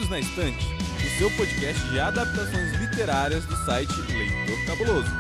Perdidos na Estante, o seu podcast de adaptações literárias do site Leitor Cabuloso.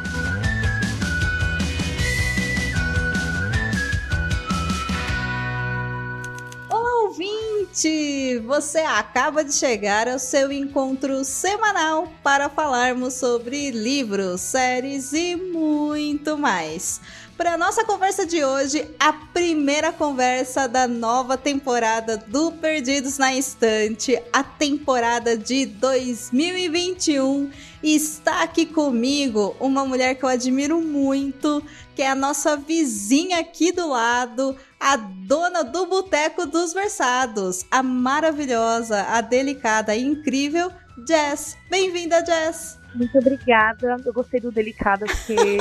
Olá, ouvinte! Você acaba de chegar ao seu encontro semanal para falarmos sobre livros, séries e muito mais. Para a nossa conversa de hoje, a primeira conversa da nova temporada do Perdidos na Estante, a temporada de 2021. E está aqui comigo uma mulher que eu admiro muito, que é a nossa vizinha aqui do lado, a dona do Boteco dos Versados, a maravilhosa, a delicada e incrível Jess. Bem-vinda, Jess! Muito obrigada, eu gostei do delicada porque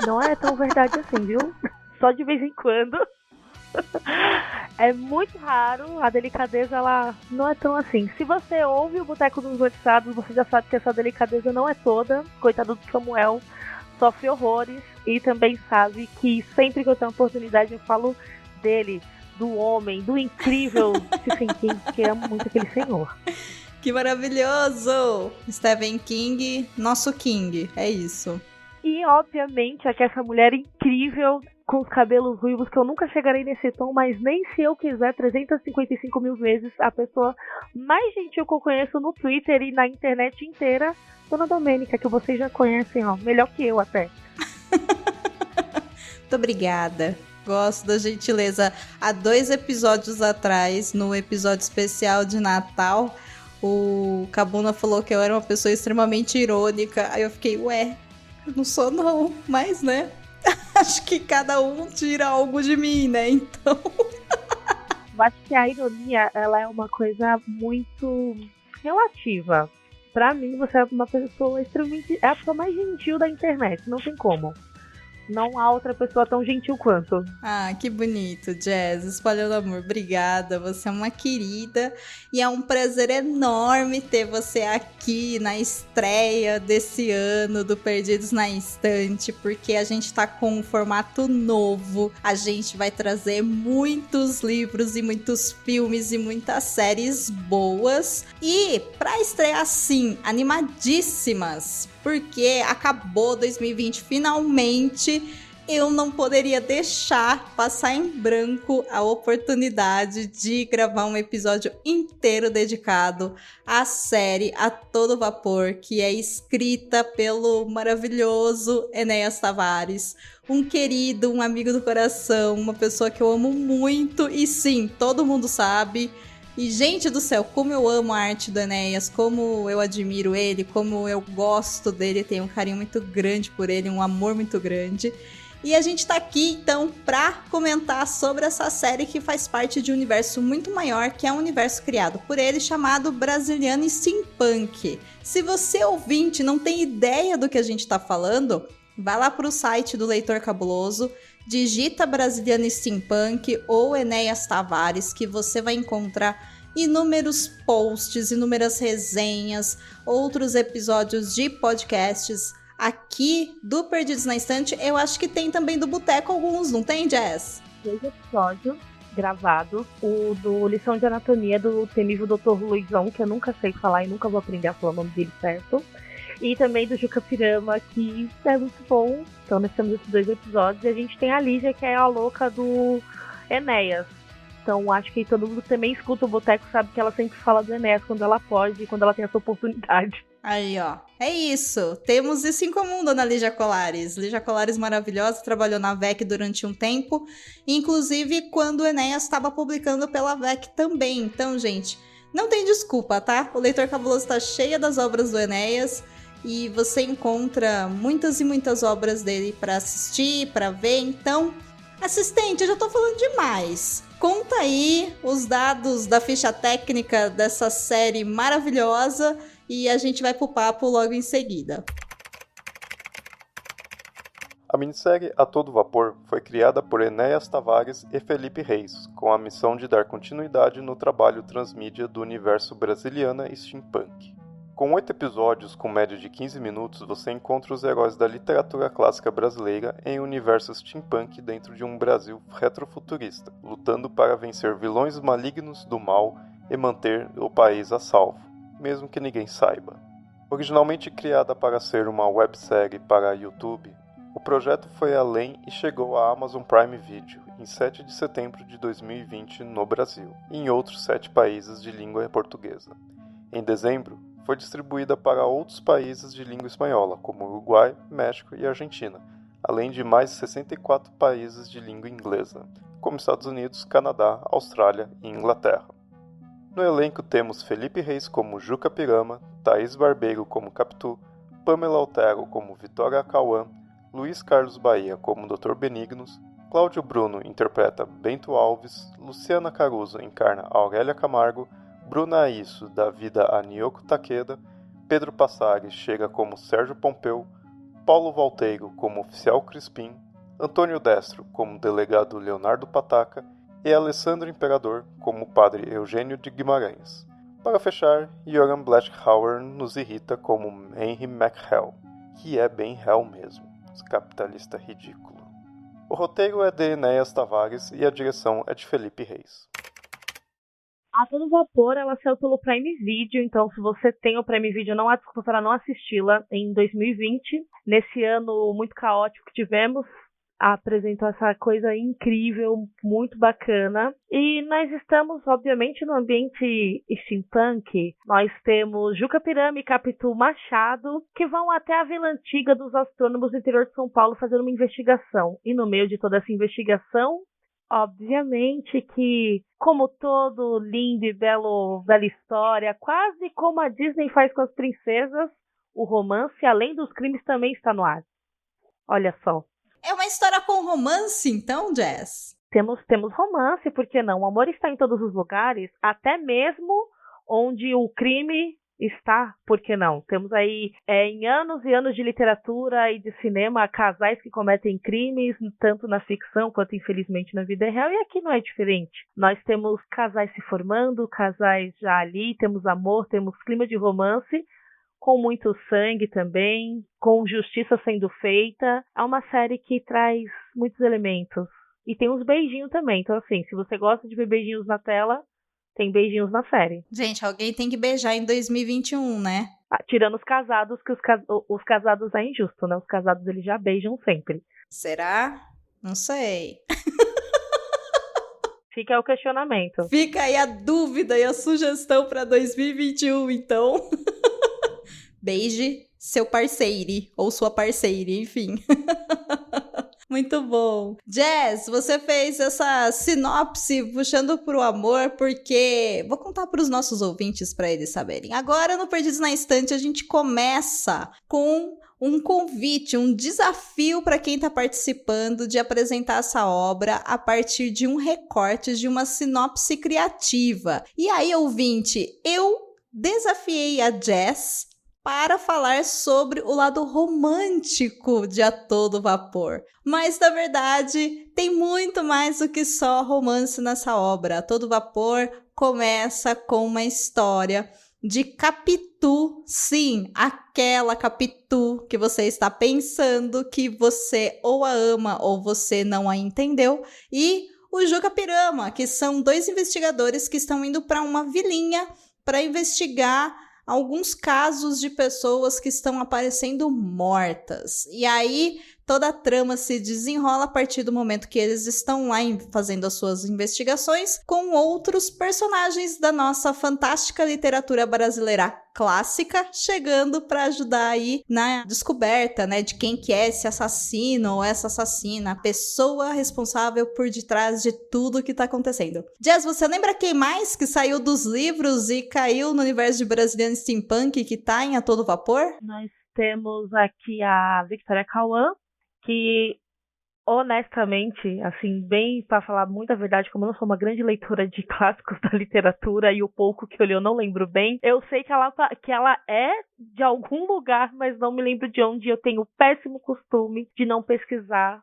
não é tão verdade assim, viu? Só de vez em quando. É muito raro, a delicadeza ela não é tão assim. Se você ouve o Boteco dos Versados, você já sabe que essa delicadeza não é toda. Coitado do Samuel, sofre horrores. E também sabe que sempre que eu tenho oportunidade eu falo dele, do homem, do incrível Stephen King, que amo muito aquele senhor. Que maravilhoso! Stephen King, nosso King, é isso. E obviamente essa mulher incrível, com os cabelos ruivos, que eu nunca chegarei nesse tom, mas nem se eu quiser 355 mil vezes, a pessoa mais gentil que eu conheço no Twitter e na internet inteira, Dona Domênica, que vocês já conhecem, ó, melhor que eu até. Muito obrigada. Gosto da gentileza. Há 2 episódios atrás, no episódio especial de Natal, o Cabuna falou que eu era uma pessoa extremamente irônica. Aí eu fiquei, ué, eu não sou não, mas né, acho que cada um tira algo de mim, né, então... Eu acho que a ironia, ela é uma coisa muito relativa. Pra mim, você é uma pessoa extremamente... É a pessoa mais gentil da internet, não tem como. Não há outra pessoa tão gentil quanto. Ah, que bonito, Jazz. Espalhando amor. Obrigada. Você é uma querida. E é um prazer enorme ter você aqui na estreia desse ano do Perdidos na Estante, porque a gente tá com um formato novo. A gente vai trazer muitos livros e muitos filmes e muitas séries boas. E pra estrear assim, animadíssimas, porque acabou 2020 finalmente, eu não poderia deixar passar em branco a oportunidade de gravar um episódio inteiro dedicado à série A Todo Vapor, que é escrita pelo maravilhoso Enéas Tavares, um querido, um amigo do coração, uma pessoa que eu amo muito e sim, todo mundo sabe. E, gente do céu, como eu amo a arte do Enéas, como eu admiro ele, como eu gosto dele, tenho um carinho muito grande por ele, um amor muito grande. E a gente tá aqui, então, pra comentar sobre essa série que faz parte de um universo muito maior, que é um universo criado por ele, chamado Brasiliano Steampunk. Se você, ouvinte, não tem ideia do que a gente tá falando, vai lá pro site do Leitor Cabuloso, digita Brasiliano Steampunk ou Enéas Tavares, que você vai encontrar inúmeros posts, inúmeras resenhas, outros episódios de podcasts aqui do Perdidos na Estante. Eu acho que tem também do Boteco alguns, não tem, Jess? 2 episódios gravados, o do Lição de Anatomia do temível Dr. Luizão, que eu nunca sei falar e nunca vou aprender a falar o nome dele certo. E também do Juca Pirama, que é muito bom. Então nós temos esses 2 episódios. E a gente tem a Lígia, que é a louca do Enéas. Então acho que todo mundo que também escuta o Boteco sabe que ela sempre fala do Enéas quando ela pode e quando ela tem essa oportunidade. Aí, ó. É isso. Temos isso em comum, dona Lígia Colares. Lígia Colares maravilhosa, trabalhou na VEC durante um tempo. Inclusive quando o Enéas estava publicando pela VEC também. Então, gente, não tem desculpa, tá? O Leitor Cabuloso tá cheia das obras do Enéas. E você encontra muitas e muitas obras dele para assistir, para ver. Então, assistente, eu já tô falando demais. Conta aí os dados da ficha técnica dessa série maravilhosa e a gente vai pro papo logo em seguida. A minissérie A Todo Vapor foi criada por Enéas Tavares e Felipe Reis, com a missão de dar continuidade no trabalho transmídia do universo brasiliana e steampunk. Com 8 episódios com média de 15 minutos, você encontra os heróis da literatura clássica brasileira em um universo steampunk dentro de um Brasil retrofuturista, lutando para vencer vilões malignos do mal e manter o país a salvo, mesmo que ninguém saiba. Originalmente criada para ser uma websérie para YouTube, o projeto foi além e chegou à Amazon Prime Video em 7 de setembro de 2020 no Brasil e em outros 7 países de língua portuguesa. Em dezembro, foi distribuída para outros países de língua espanhola, como Uruguai, México e Argentina, além de mais 64 países de língua inglesa, como Estados Unidos, Canadá, Austrália e Inglaterra. No elenco temos Felipe Reis como Juca Pirama, Thaís Barbeiro como Capitu, Pamela Otero como Vitória Cauã, Luiz Carlos Bahia como Dr. Benignos, Cláudio Bruno interpreta Bento Alves, Luciana Caruso encarna Aurélia Camargo, Bruna Aisso dá vida a Niyoko Takeda, Pedro Passari chega como Sérgio Pompeu, Paulo Valteiro como Oficial Crispim, Antônio Destro como Delegado Leonardo Pataca e Alessandro Imperador como Padre Eugênio de Guimarães. Para fechar, Joran Blechauer nos irrita como Henry McHale, que é bem hell mesmo, capitalista ridículo. O roteiro é de Enéas Tavares e a direção é de Felipe Reis. A Todo Vapor, ela saiu pelo Prime Video, então se você tem o Prime Video, não há desculpa para não assisti-la em 2020. Nesse ano muito caótico que tivemos, apresentou essa coisa incrível, muito bacana. E nós estamos, obviamente, no ambiente steampunk. Nós temos Juca Pirama e Capitu Machado, que vão até a Vila Antiga dos Astrônomos do interior de São Paulo fazer uma investigação. E no meio de toda essa investigação, obviamente que, como todo lindo e bela história, quase como a Disney faz com as princesas, o romance, além dos crimes, também está no ar. Olha só. É uma história com romance, então, Jazz? Temos romance, por que não? O amor está em todos os lugares, até mesmo onde o crime está, por que não? Temos aí, em anos e anos de literatura e de cinema, casais que cometem crimes, tanto na ficção quanto, infelizmente, na vida real, e aqui não é diferente. Nós temos casais se formando, casais já ali, temos amor, temos clima de romance, com muito sangue também, com justiça sendo feita. É uma série que traz muitos elementos. E tem uns beijinhos também. Então, assim, se você gosta de ver beijinhos na tela, tem beijinhos na série. Gente, alguém tem que beijar em 2021, né? Tirando os casados, que os casados é injusto, né? Os casados, eles já beijam sempre. Será? Não sei. Fica aí o questionamento. Fica aí a dúvida e a sugestão para 2021, então. Beije seu parceiro ou sua parceira, enfim. Muito bom. Jazz, você fez essa sinopse puxando pro amor porque... Vou contar para os nossos ouvintes para eles saberem. Agora, no Perdidos na Estante, a gente começa com um convite, um desafio para quem está participando de apresentar essa obra a partir de um recorte de uma sinopse criativa. E aí, ouvinte, eu desafiei a Jazz para falar sobre o lado romântico de A Todo Vapor. Mas, na verdade, tem muito mais do que só romance nessa obra. A Todo Vapor começa com uma história de Capitu. Sim, aquela Capitu que você está pensando que você ou a ama ou você não a entendeu. E o Juca Pirama, que são 2 investigadores que estão indo para uma vilinha para investigar alguns casos de pessoas que estão aparecendo mortas. E aí, toda a trama se desenrola a partir do momento que eles estão lá fazendo as suas investigações com outros personagens da nossa fantástica literatura brasileira clássica, chegando para ajudar aí na descoberta, né, de quem que é esse assassino ou essa assassina, a pessoa responsável por detrás de tudo que tá acontecendo. Jazz, você lembra quem mais que saiu dos livros e caiu no universo de Brazilian Steampunk que tá em A Todo Vapor? Nós temos aqui a Vitória Cauã, que honestamente, assim, bem para falar muita verdade, como eu não sou uma grande leitora de clássicos da literatura e o pouco que eu li eu não lembro bem, eu sei que ela é de algum lugar, mas não me lembro de onde. Eu tenho o péssimo costume de não pesquisar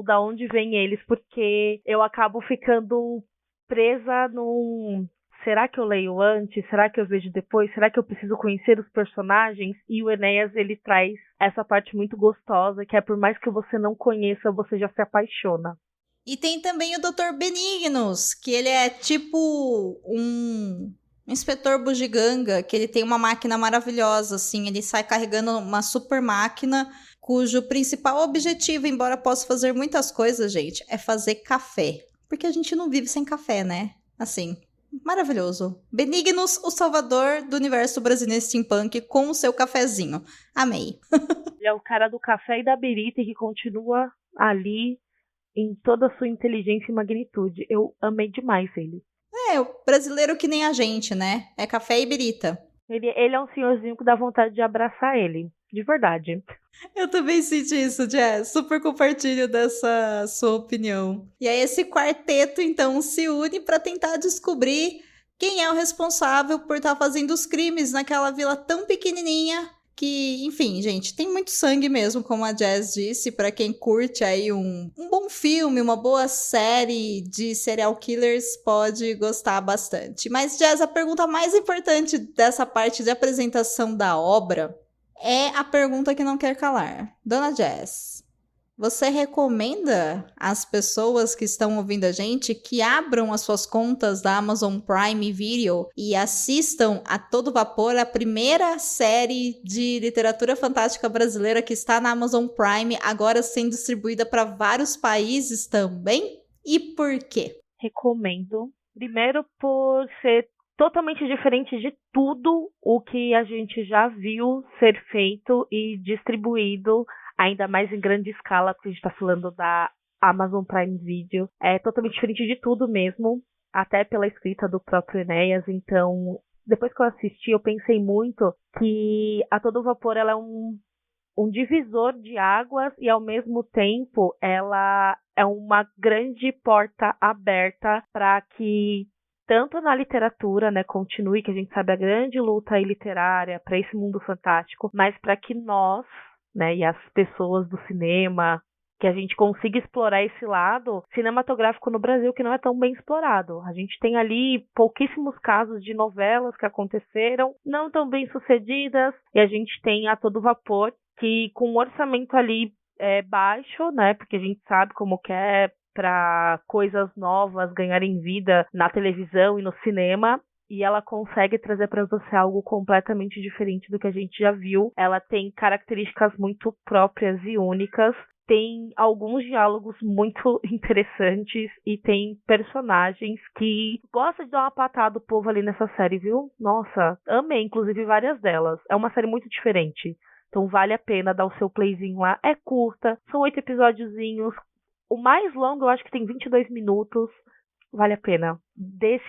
da onde vem eles, porque eu acabo ficando presa num... Será que eu leio antes? Será que eu vejo depois? Será que eu preciso conhecer os personagens? E o Enéas, ele traz essa parte muito gostosa, que é por mais que você não conheça, você já se apaixona. E tem também o Dr. Benignos, que ele é tipo um O Inspetor Bugiganga, que ele tem uma máquina maravilhosa, assim, ele sai carregando uma super máquina cujo principal objetivo, embora possa fazer muitas coisas, gente, é fazer café. Porque a gente não vive sem café, né? Assim, maravilhoso. Benignos, o salvador do universo brasileiro steampunk com o seu cafezinho. Amei. Ele é o cara do café e da birita que continua ali em toda a sua inteligência e magnitude. Eu amei demais ele. É, o brasileiro que nem a gente, né? É café e birita. Ele é um senhorzinho que dá vontade de abraçar ele. De verdade. Eu também senti isso, Jess. Super compartilho dessa sua opinião. E aí esse quarteto, então, se une para tentar descobrir quem é o responsável por estar fazendo os crimes naquela vila tão pequenininha que, enfim, gente, tem muito sangue mesmo, como a Jess disse, para quem curte aí um bom filme, uma boa série de serial killers, pode gostar bastante. Mas, Jess, a pergunta mais importante dessa parte de apresentação da obra é a pergunta que não quer calar. Dona Jess, você recomenda às pessoas que estão ouvindo a gente que abram as suas contas da Amazon Prime Video e assistam a todo vapor a primeira série de literatura fantástica brasileira que está na Amazon Prime, agora sendo distribuída para vários países também? E por quê? Recomendo. Primeiro por ser totalmente diferente de tudo o que a gente já viu ser feito e distribuído, ainda mais em grande escala, porque a gente está falando da Amazon Prime Video. É totalmente diferente de tudo mesmo, até pela escrita do próprio Enéas. Então, depois que eu assisti, eu pensei muito que A Todo Vapor ela é um divisor de águas e, ao mesmo tempo, ela é uma grande porta aberta para que tanto na literatura, né, continue, que a gente sabe a grande luta aí literária para esse mundo fantástico, mas para que nós, né, e as pessoas do cinema, que a gente consiga explorar esse lado cinematográfico no Brasil que não é tão bem explorado. A gente tem ali pouquíssimos casos de novelas que aconteceram, não tão bem sucedidas, e a gente tem A Todo Vapor, que com um orçamento ali baixo, né, porque a gente sabe como que é para coisas novas ganharem vida na televisão e no cinema, e ela consegue trazer para você algo completamente diferente do que a gente já viu. Ela tem características muito próprias e únicas, tem alguns diálogos muito interessantes e tem personagens que gostam de dar uma patada do povo ali nessa série, viu? Nossa, amei, inclusive várias delas. É uma série muito diferente, então vale a pena dar o seu playzinho lá. É curta, são 8 episódiozinhos. O mais longo eu acho que tem 22 minutos. Vale a pena. Dê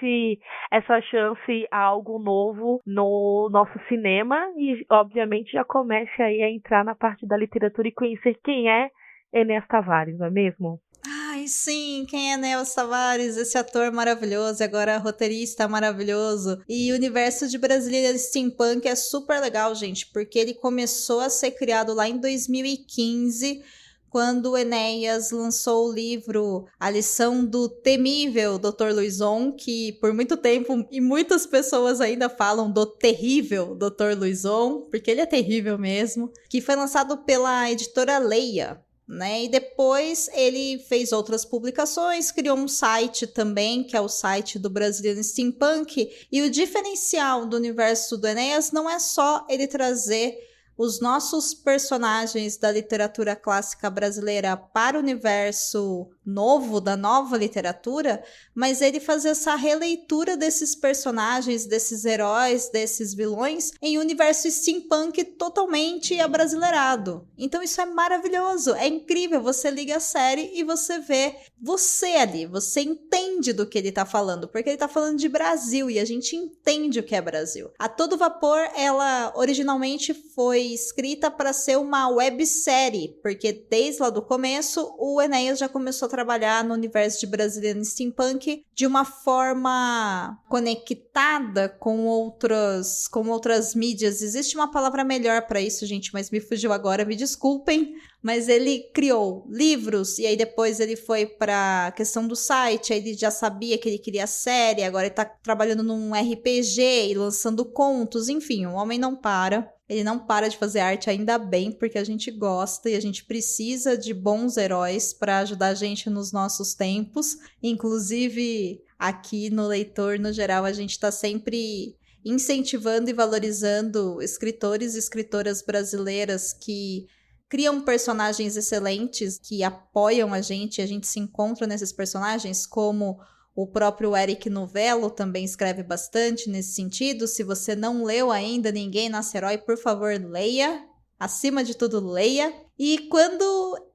essa chance a algo novo no nosso cinema e, obviamente, já comece aí a entrar na parte da literatura e conhecer quem é Enéas Tavares, não é mesmo? Ai, sim, quem é Enéas Tavares? Esse ator maravilhoso, agora roteirista maravilhoso. E o universo de Brasília Steampunk é super legal, gente, porque ele começou a ser criado lá em 2015, quando o Enéas lançou o livro A Lição do Temível Dr. Luizon, que por muito tempo, e muitas pessoas ainda falam do terrível Dr. Luizon, porque ele é terrível mesmo, que foi lançado pela editora Leia, né? E depois ele fez outras publicações, criou um site também, que é o site do Brazilian Steampunk, e o diferencial do universo do Enéas não é só ele trazer os nossos personagens da literatura clássica brasileira para o universo novo, da nova literatura, mas ele fazer essa releitura desses personagens, desses heróis, desses vilões, em um universo steampunk totalmente abrasileirado. Então isso é maravilhoso, é incrível, você liga a série e você vê você ali, você entende do que ele tá falando, porque ele tá falando de Brasil e a gente entende o que é Brasil. A Todo Vapor, ela originalmente foi escrita para ser uma websérie, porque desde lá do começo o Enéas já começou a trabalhar no universo de Brazilian Steampunk de uma forma conectada com outras mídias. Existe uma palavra melhor para isso, gente, mas me fugiu agora, me desculpem. Mas ele criou livros e aí depois ele foi para a questão do site, aí ele já sabia que ele queria série, agora ele tá trabalhando num RPG e lançando contos, enfim, o homem não para. Ele não para de fazer arte, ainda bem, porque a gente gosta e a gente precisa de bons heróis para ajudar a gente nos nossos tempos. Inclusive, aqui no Leitor, no geral, a gente está sempre incentivando e valorizando escritores e escritoras brasileiras que criam personagens excelentes, que apoiam a gente se encontra nesses personagens, como o próprio Eric Novello também escreve bastante nesse sentido. Se você não leu ainda Ninguém Nasce Herói, por favor, leia. Acima de tudo, leia. E quando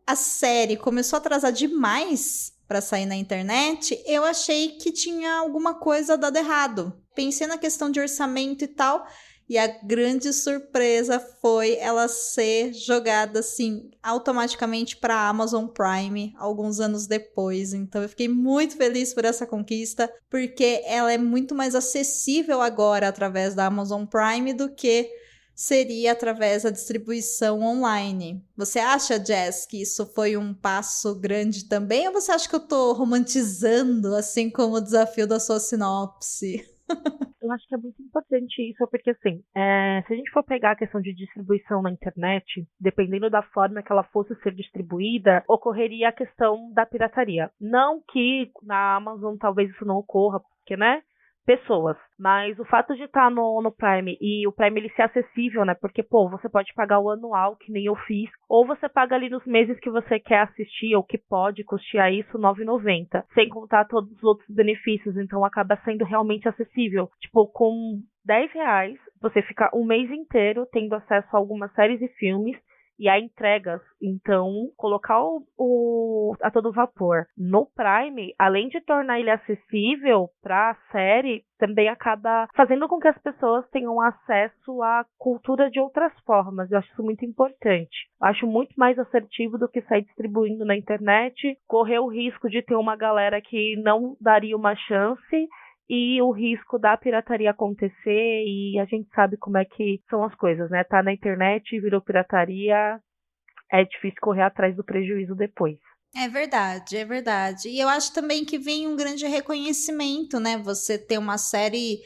a série começou a atrasar demais para sair na internet, eu achei que tinha alguma coisa dado errado. Pensei na questão de orçamento e tal, e a grande surpresa foi ela ser jogada assim automaticamente para a Amazon Prime alguns anos depois. Então eu fiquei muito feliz por essa conquista, porque ela é muito mais acessível agora através da Amazon Prime do que seria através da distribuição online. Você acha, Jess, que isso foi um passo grande também? Ou você acha que eu tô romantizando, assim como o desafio da sua sinopse? Eu acho que é muito importante isso, porque assim, se a gente for pegar a questão de distribuição na internet, dependendo da forma que ela fosse ser distribuída, ocorreria a questão da pirataria. Não que na Amazon talvez isso não ocorra, porque, né? Pessoas, mas o fato de estar no Prime e o Prime ele ser acessível, né? Porque, você pode pagar o anual, que nem eu fiz, ou você paga ali nos meses que você quer assistir, ou que pode custear isso, R$ 9,90, sem contar todos os outros benefícios, então acaba sendo realmente acessível. Tipo, com R$ 10, você fica um mês inteiro tendo acesso a algumas séries e filmes, e a entregas. Então, colocar A Todo Vapor no Prime, além de tornar ele acessível para a série, também acaba fazendo com que as pessoas tenham acesso à cultura de outras formas. Eu acho isso muito importante. Eu acho muito mais assertivo do que sair distribuindo na internet, correr o risco de ter uma galera que não daria uma chance, e o risco da pirataria acontecer, e a gente sabe como é que são as coisas, né? Tá na internet, virou pirataria, é difícil correr atrás do prejuízo depois. É verdade, é verdade. E eu acho também que vem um grande reconhecimento, né? Você ter uma série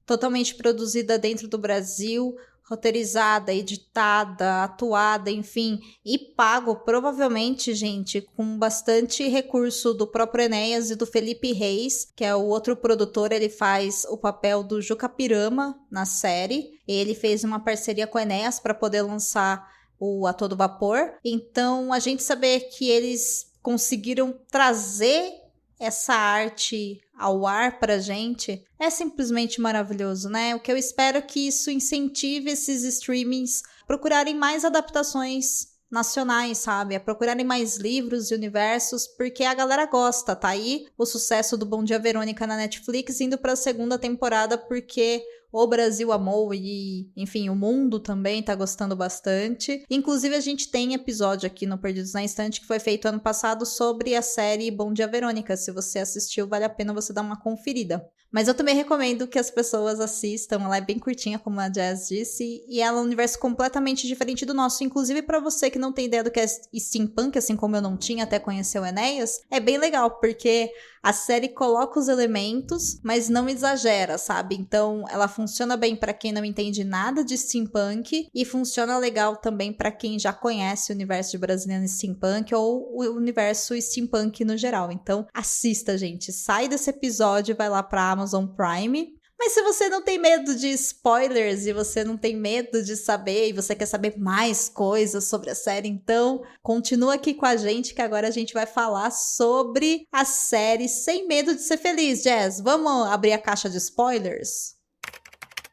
totalmente produzida dentro do Brasil, roteirizada, editada, atuada, enfim, e pago provavelmente, gente, com bastante recurso do próprio Enéas e do Felipe Reis, que é o outro produtor. Ele faz o papel do Juca Pirama na série. Ele fez uma parceria com o Enéas para poder lançar o A Todo Vapor. Então, a gente saber que eles conseguiram trazer essa arte ao ar pra gente é simplesmente maravilhoso, né? O que eu espero é que isso incentive esses streamings a procurarem mais adaptações nacionais, sabe? A procurarem mais livros e universos, porque a galera gosta. Tá aí o sucesso do Bom Dia Verônica na Netflix indo pra segunda temporada, porque o Brasil amou e, enfim, o mundo também tá gostando bastante. Inclusive, a gente tem episódio aqui no Perdidos na Estante que foi feito ano passado sobre a série Bom Dia Verônica. Se você assistiu, vale a pena você dar uma conferida. Mas eu também recomendo que as pessoas assistam. Ela é bem curtinha, como a Jazz disse, e ela é um universo completamente diferente do nosso. Inclusive, pra você que não tem ideia do que é steampunk, assim como eu não tinha até conhecer o Enéas, é bem legal, porque a série coloca os elementos, mas não exagera, sabe? Então, ela funciona bem pra quem não entende nada de steampunk e funciona legal também pra quem já conhece o universo de Brasiliana Steampunk ou o universo steampunk no geral. Então, assista, gente. Sai desse episódio e vai lá pra Amazon Prime. Mas se você não tem medo de spoilers e você não tem medo de saber e você quer saber mais coisas sobre a série, então continua aqui com a gente que agora a gente vai falar sobre a série Sem Medo de Ser Feliz. Jazz, vamos abrir a caixa de spoilers?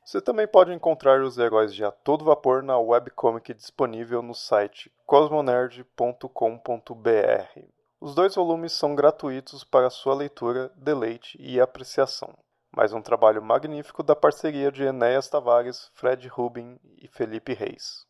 Você também pode encontrar os heróis de A Todo Vapor na webcomic disponível no site cosmonerd.com.br. Os 2 volumes são gratuitos para sua leitura, deleite e apreciação. Mais um trabalho magnífico da parceria de Enéas Tavares, Fred Rubin e Felipe Reis.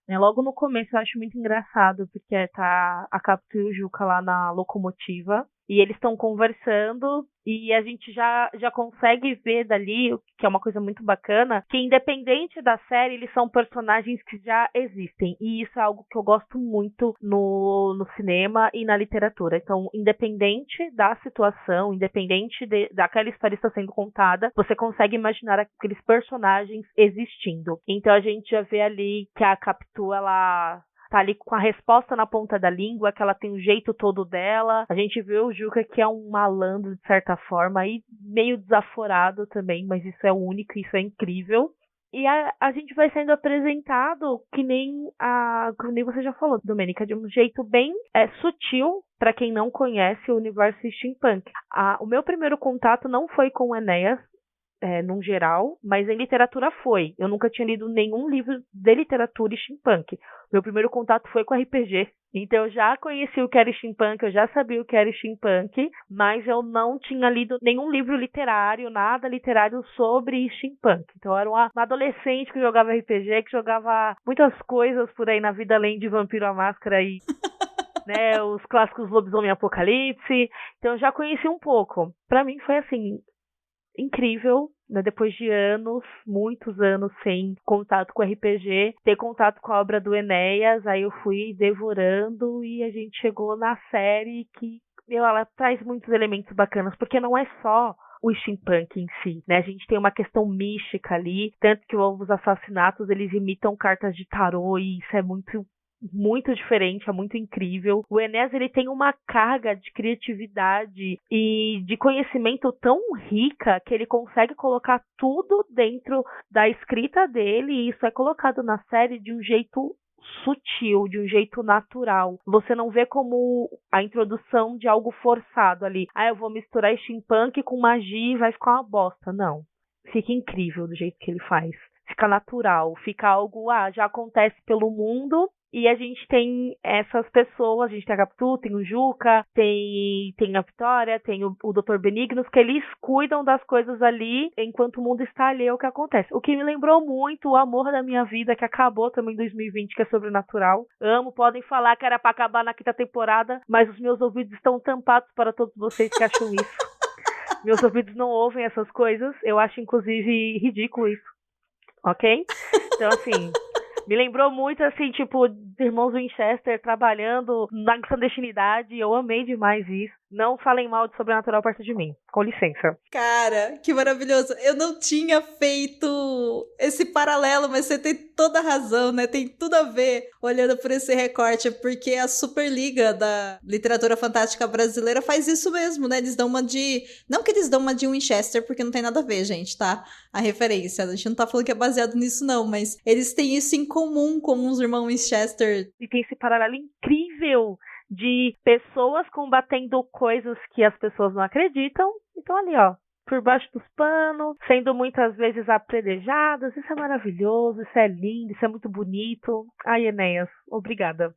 Logo no começo eu acho muito engraçado, porque tá a Capitu e o Juca lá na locomotiva, e eles estão conversando, e a gente já consegue ver dali, que é uma coisa muito bacana, que independente da série, eles são personagens que já existem. E isso é algo que eu gosto muito no cinema e na literatura. Então, independente da situação, independente daquela história estar sendo contada, você consegue imaginar aqueles personagens existindo. Então, a gente já vê ali que a Capitu, ela tá ali com a resposta na ponta da língua, que ela tem o jeito todo dela. A gente vê o Juca, que é um malandro, de certa forma, e meio desaforado também, mas isso é único, isso é incrível. E a gente vai sendo apresentado que nem você já falou, Domênica, de um jeito bem sutil para quem não conhece o universo steampunk. O meu primeiro contato não foi com o Enéas, num geral, mas em literatura foi. Eu nunca tinha lido nenhum livro de literatura steampunk. Meu primeiro contato foi com RPG. Então eu já conheci o que era steampunk, eu já sabia o que era steampunk, mas eu não tinha lido nenhum livro literário, nada literário sobre steampunk. Então eu era uma adolescente que jogava RPG, que jogava muitas coisas por aí na vida, além de Vampiro à Máscara e né, os clássicos Lobisomem Apocalipse. Então eu já conheci um pouco. Pra mim foi assim, incrível, né? Depois de anos, muitos anos sem contato com RPG, ter contato com a obra do Enéas, aí eu fui devorando e a gente chegou na série que, ela traz muitos elementos bacanas, porque não é só o steampunk em si, né? A gente tem uma questão mística ali, tanto que os assassinatos, eles imitam cartas de tarô e isso é muito diferente, é muito incrível. O Enéas, ele tem uma carga de criatividade e de conhecimento tão rica que ele consegue colocar tudo dentro da escrita dele, e isso é colocado na série de um jeito sutil, de um jeito natural. Você não vê como a introdução de algo forçado ali. Eu vou misturar steampunk com magia e vai ficar uma bosta. Não. Fica incrível do jeito que ele faz. Fica natural, fica algo, já acontece pelo mundo. E a gente tem essas pessoas, a gente tem a Capitu, tem o Juca, tem a Vitória, tem o Dr. Benignos, que eles cuidam das coisas ali enquanto o mundo está ali, é o que acontece. O que me lembrou muito o Amor da Minha Vida, que acabou também em 2020, que é sobrenatural. Amo, podem falar que era pra acabar na 5ª temporada, mas os meus ouvidos estão tampados para todos vocês que acham isso. Meus ouvidos não ouvem essas coisas, eu acho inclusive ridículo isso, ok? Então assim... Me lembrou muito, assim, tipo, de irmãos Winchester trabalhando na clandestinidade. Eu amei demais isso. Não falem mal de Sobrenatural perto de mim. Com licença. Cara, que maravilhoso. Eu não tinha feito esse paralelo, mas você tem toda a razão, né? Tem tudo a ver olhando por esse recorte, porque a Superliga da literatura fantástica brasileira faz isso mesmo, né? Eles dão uma de... Não que eles dão uma de Winchester, porque não tem nada a ver, gente, tá? A referência. A gente não tá falando que é baseado nisso, não, mas eles têm isso em comum com os irmãos Winchester. E tem esse paralelo incrível de pessoas combatendo coisas que as pessoas não acreditam. Então ali, por baixo dos panos, sendo muitas vezes apredejadas. Isso é maravilhoso, isso é lindo, isso é muito bonito. Ai, Enéas, obrigada.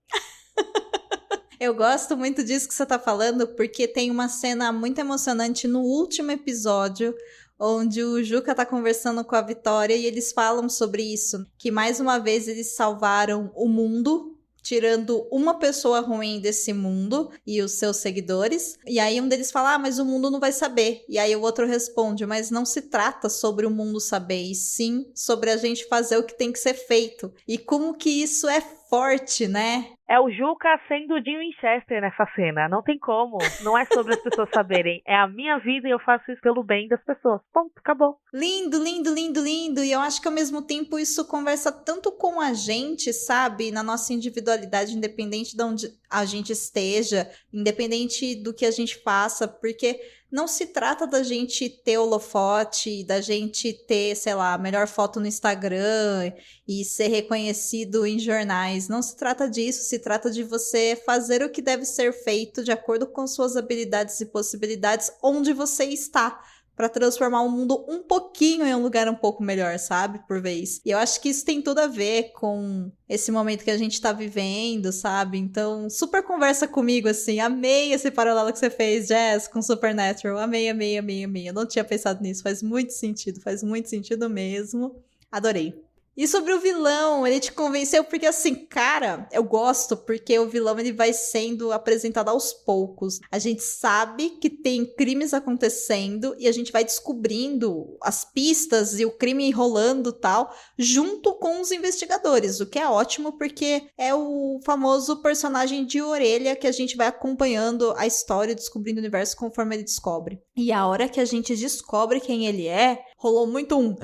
Eu gosto muito disso que você tá falando, porque tem uma cena muito emocionante no último episódio, onde o Juca tá conversando com a Vitória e eles falam sobre isso, que mais uma vez eles salvaram o mundo, tirando uma pessoa ruim desse mundo e os seus seguidores. E aí um deles fala, mas o mundo não vai saber. E aí o outro responde, mas não se trata sobre o mundo saber, e sim sobre a gente fazer o que tem que ser feito. E como que isso é forte, né? É o Juca sendo o Jim Winchester nessa cena. Não tem como. Não é sobre as pessoas saberem. É a minha vida e eu faço isso pelo bem das pessoas. Ponto, acabou. Lindo, lindo, lindo, lindo. E eu acho que ao mesmo tempo isso conversa tanto com a gente, sabe? Na nossa individualidade, independente de onde a gente esteja, independente do que a gente faça, porque não se trata da gente ter holofote, da gente ter, sei lá, a melhor foto no Instagram e ser reconhecido em jornais. Não se trata disso, se trata de você fazer o que deve ser feito de acordo com suas habilidades e possibilidades onde você está, para transformar o mundo um pouquinho em um lugar um pouco melhor, sabe? Por vez. E eu acho que isso tem tudo a ver com esse momento que a gente tá vivendo, sabe? Então, super conversa comigo, assim. Amei esse paralelo que você fez, Jess, com Supernatural. Amei, amei, amei, amei. Eu não tinha pensado nisso. Faz muito sentido mesmo. Adorei. E sobre o vilão, ele te convenceu porque, assim, cara, eu gosto porque o vilão, ele vai sendo apresentado aos poucos. A gente sabe que tem crimes acontecendo e a gente vai descobrindo as pistas e o crime rolando e tal, junto com os investigadores, o que é ótimo porque é o famoso personagem de orelha que a gente vai acompanhando a história, descobrindo o universo conforme ele descobre. E a hora que a gente descobre quem ele é, rolou muito um...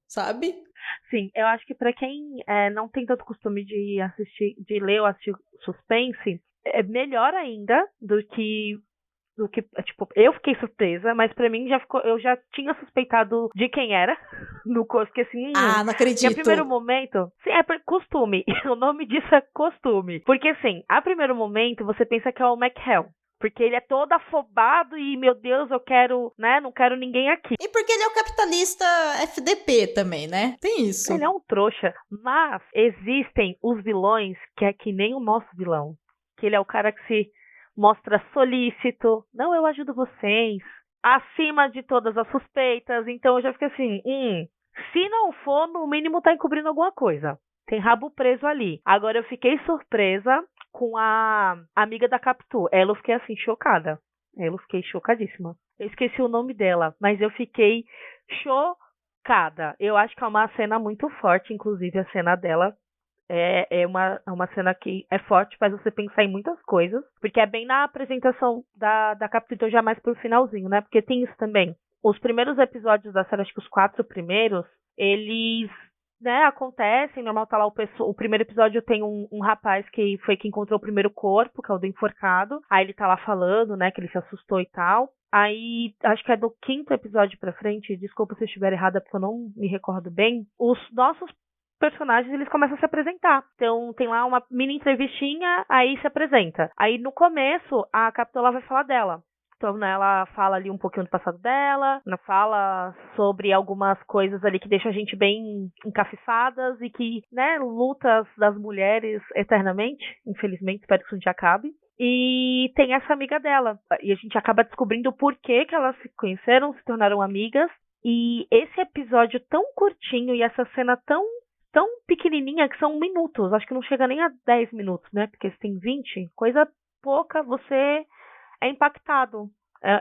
sabe? Sim, eu acho que pra quem não tem tanto costume de assistir, de ler ou assistir suspense, é melhor ainda do que tipo, eu fiquei surpresa, mas pra mim eu já tinha suspeitado de quem era no curso, que assim, Ah, não que a acredito. primeiro momento, sim, costume, o nome disso é costume, porque assim, a primeiro momento você pensa que é o McHale, porque ele é todo afobado e, meu Deus, eu quero, né, não quero ninguém aqui. E porque ele é o capitalista FDP também, né? Tem isso. Ele é um trouxa, mas existem os vilões que é que nem o nosso vilão, que ele é o cara que se mostra solícito, não, eu ajudo vocês, acima de todas as suspeitas, então eu já fiquei assim, se não for, no mínimo tá encobrindo alguma coisa, tem rabo preso ali. Agora eu fiquei surpresa com a amiga da Capitu, ela eu fiquei assim, chocada, eu fiquei chocadíssima, eu esqueci o nome dela, mas eu fiquei chocada, eu acho que é uma cena muito forte, inclusive a cena dela, é uma cena que é forte, faz você pensar em muitas coisas, porque é bem na apresentação da Capitu, então já mais pro finalzinho, né? Porque tem isso também. Os primeiros episódios da série, acho que os 4 primeiros, eles, né, acontecem, normal tá lá o primeiro episódio tem um rapaz que foi que encontrou o primeiro corpo, que é o do enforcado, aí ele tá lá falando, né, que ele se assustou e tal. Aí, acho que é do 5º episódio pra frente, desculpa se eu estiver errada, porque eu não me recordo bem, os nossos personagens, eles começam a se apresentar. Então, tem lá uma mini entrevistinha, aí se apresenta. Aí, no começo, a Capitola vai falar dela. Então, né, ela fala ali um pouquinho do passado dela, fala sobre algumas coisas ali que deixam a gente bem encafifadas e que, né, lutas das mulheres eternamente, infelizmente, espero que isso um dia acabe. E tem essa amiga dela. E a gente acaba descobrindo o porquê que elas se conheceram, se tornaram amigas. E esse episódio tão curtinho e essa cena tão pequenininha, que são minutos, acho que não chega nem a 10 minutos, né, porque se tem 20, coisa pouca, você é impactado,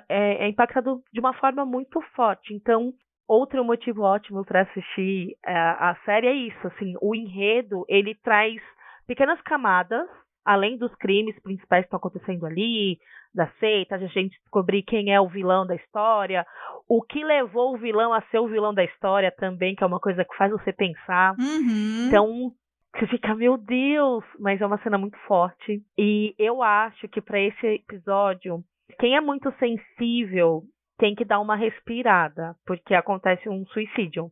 é impactado de uma forma muito forte. Então, outro motivo ótimo para assistir a série é isso, assim, o enredo, ele traz pequenas camadas, além dos crimes principais que estão acontecendo ali, da seita, a gente descobrir quem é o vilão da história, o que levou o vilão a ser o vilão da história também, que é uma coisa que faz você pensar. Uhum. Então, você fica, meu Deus, mas é uma cena muito forte. E eu acho que para esse episódio, quem é muito sensível tem que dar uma respirada, porque acontece um suicídio.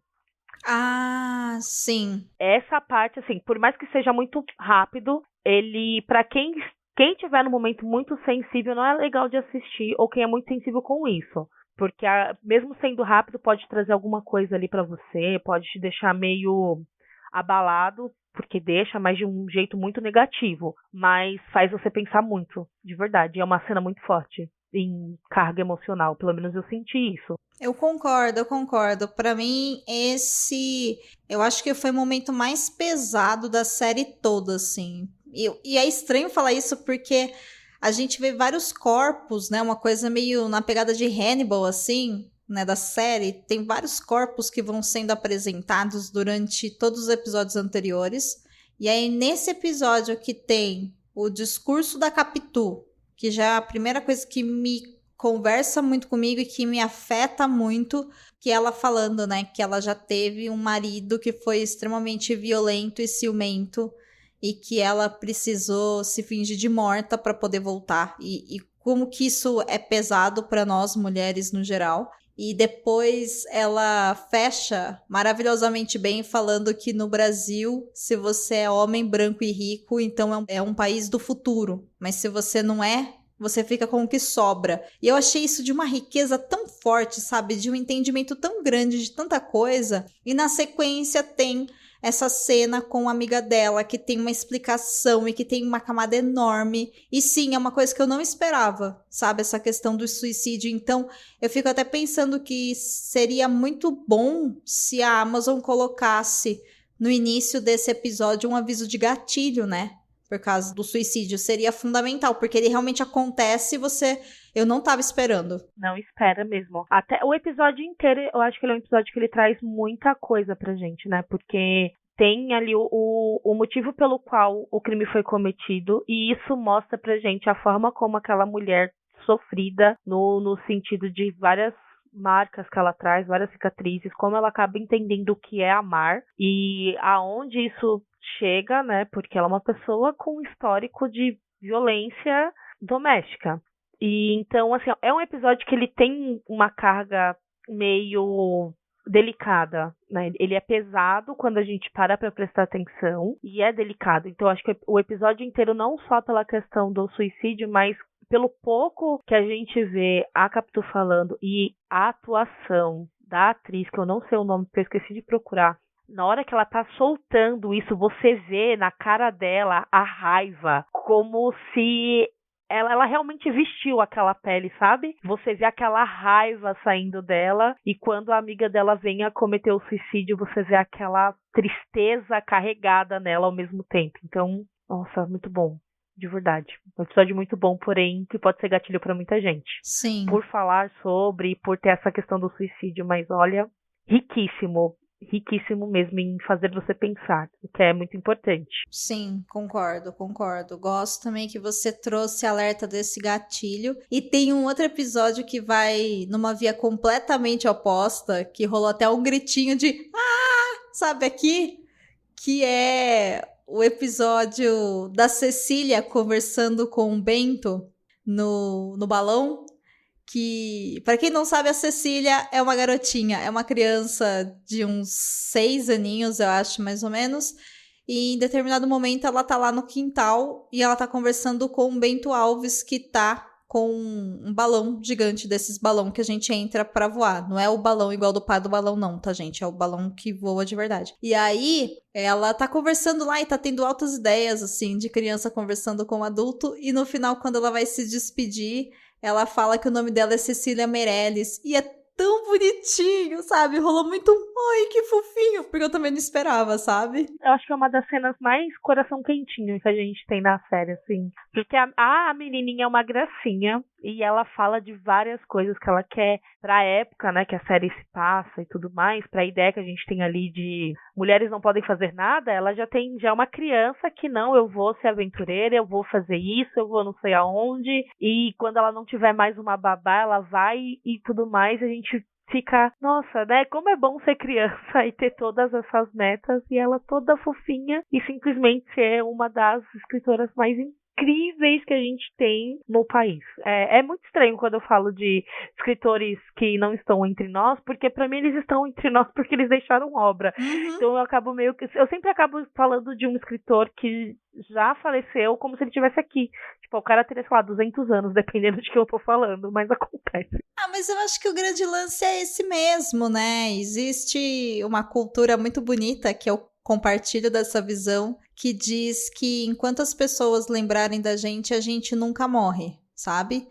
Ah, sim. Essa parte, assim, por mais que seja muito rápido, ele, para quem tiver num momento muito sensível, não é legal de assistir, ou quem é muito sensível com isso. Porque mesmo sendo rápido, pode trazer alguma coisa ali pra você, pode te deixar meio abalado, porque deixa, mas de um jeito muito negativo. Mas faz você pensar muito, de verdade. É uma cena muito forte em carga emocional, pelo menos eu senti isso. Eu concordo. Pra mim, eu acho que foi o momento mais pesado da série toda, assim. E é estranho falar isso porque a gente vê vários corpos, né? Uma coisa meio na pegada de Hannibal, assim, né? Da série. Tem vários corpos que vão sendo apresentados durante todos os episódios anteriores. E aí, nesse episódio que tem o discurso da Capitu, que já é a primeira coisa que me conversa muito comigo e que me afeta muito, que ela falando, né, que ela já teve um marido que foi extremamente violento e ciumento e que ela precisou se fingir de morta para poder voltar e como que isso é pesado para nós mulheres no geral. E depois ela fecha maravilhosamente bem falando que no Brasil, se você é homem branco e rico, então é um país do futuro, mas se você não é, você fica com o que sobra. E eu achei isso de uma riqueza tão forte, sabe? De um entendimento tão grande de tanta coisa. E na sequência tem essa cena com a amiga dela, que tem uma explicação e que tem uma camada enorme. E sim, é uma coisa que eu não esperava, sabe? Essa questão do suicídio. Então, eu fico até pensando que seria muito bom se a Amazon colocasse no início desse episódio um aviso de gatilho, né? Por causa do suicídio, seria fundamental, porque ele realmente acontece e eu não tava esperando. Não espera mesmo. Até o episódio inteiro, eu acho que ele é um episódio que ele traz muita coisa pra gente, né? Porque tem ali o motivo pelo qual o crime foi cometido, e isso mostra pra gente a forma como aquela mulher sofrida, no sentido de várias marcas que ela traz, várias cicatrizes, como ela acaba entendendo o que é amar e aonde isso chega, né? Porque ela é uma pessoa com histórico de violência doméstica. E então, assim, é um episódio que ele tem uma carga meio delicada, né? Ele é pesado quando a gente para pra prestar atenção e é delicado. Então, acho que o episódio inteiro, não só pela questão do suicídio, mas pelo pouco que a gente vê a Capitu falando e a atuação da atriz, que eu não sei o nome porque eu esqueci de procurar, na hora que ela tá soltando isso, você vê na cara dela a raiva, como se ela realmente vestiu aquela pele, sabe? Você vê aquela raiva saindo dela e quando a amiga dela vem a cometer o suicídio, você vê aquela tristeza carregada nela ao mesmo tempo. Então, nossa, muito bom. De verdade. Um episódio muito bom, porém, que pode ser gatilho pra muita gente. Sim. Por falar sobre, por ter essa questão do suicídio, mas olha, riquíssimo mesmo em fazer você pensar, o que é muito importante. Sim, concordo. Gosto também que você trouxe alerta desse gatilho. E tem um outro episódio que vai numa via completamente oposta, que rolou até um gritinho de sabe aqui? Que é o episódio da Cecília conversando com o Bento no balão. Que, para quem não sabe, a Cecília é uma garotinha, é uma criança de uns 6 aninhos, eu acho, mais ou menos. E em determinado momento ela tá lá no quintal e ela tá conversando com o Bento Alves, que tá com um balão gigante, desses balão que a gente entra pra voar. Não é o balão igual do pai do balão não, tá, gente? É o balão que voa de verdade. E aí, ela tá conversando lá e tá tendo altas ideias, assim, de criança conversando com um adulto. E no final, quando ela vai se despedir, ela fala que o nome dela é Cecília Meirelles. E é tão bonitinho, sabe? Rolou muito, ai, que fofinho. Porque eu também não esperava, sabe? Eu acho que é uma das cenas mais coração quentinho que a gente tem na série, assim. Porque a menininha é uma gracinha. E ela fala de várias coisas que ela quer pra época, né, que a série se passa e tudo mais, pra ideia que a gente tem ali de mulheres não podem fazer nada, ela já é uma criança que não, eu vou ser aventureira, eu vou fazer isso, eu vou não sei aonde, e quando ela não tiver mais uma babá, ela vai e tudo mais, a gente fica, nossa, né, como é bom ser criança e ter todas essas metas, e ela toda fofinha e simplesmente é uma das escritoras mais incríveis que a gente tem no país. É muito estranho quando eu falo de escritores que não estão entre nós, porque pra mim eles estão entre nós porque eles deixaram obra. Uhum. Então eu sempre acabo falando de um escritor que já faleceu como se ele estivesse aqui. Tipo, o cara teria, sei lá, 200 anos, dependendo de quem eu tô falando, mas acontece. Mas eu acho que o grande lance é esse mesmo, né? Existe uma cultura muito bonita que eu compartilho dessa visão, que diz que enquanto as pessoas lembrarem da gente, a gente nunca morre, sabe?